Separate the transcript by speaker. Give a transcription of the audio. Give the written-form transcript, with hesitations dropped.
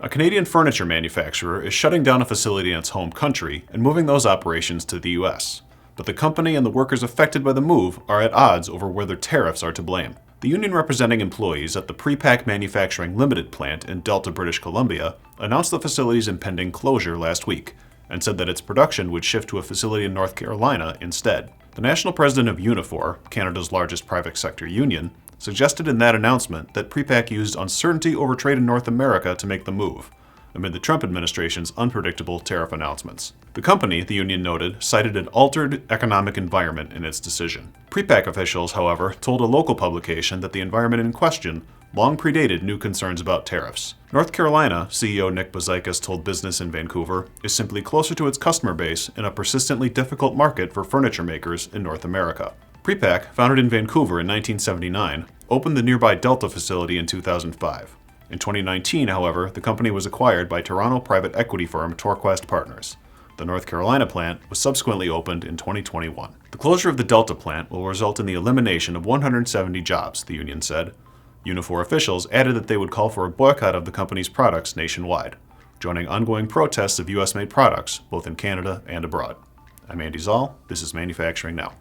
Speaker 1: A Canadian furniture manufacturer is shutting down a facility in its home country and moving those operations to the U.S. But the company and the workers affected by the move are at odds over whether tariffs are to blame. The union representing employees at the Pre-Pack Manufacturing Limited plant in Delta, British Columbia, announced the facility's impending closure last week and said that its production would shift to a facility in North Carolina instead. The national president of Unifor, Canada's largest private sector union, suggested in that announcement that Pre-Pack used uncertainty over trade in North America to make the move, amid the Trump administration's unpredictable tariff announcements. The company, the union noted, cited an altered economic environment in its decision. Pre-Pack officials, however, told a local publication that the environment in question long predated new concerns about tariffs. North Carolina, CEO Nick Bozikis told Business in Vancouver, is simply closer to its customer base in a persistently difficult market for furniture makers in North America. Pre-Pack, founded in Vancouver in 1979, opened the nearby Delta facility in 2005. In 2019, however, the company was acquired by Toronto private equity firm Torquest Partners. The North Carolina plant was subsequently opened in 2021. The closure of the Delta plant will result in the elimination of 170 jobs, the union said. Unifor officials added that they would call for a boycott of the company's products nationwide, joining ongoing protests of U.S.-made products both in Canada and abroad. I'm Andy Zoll. This is Manufacturing Now.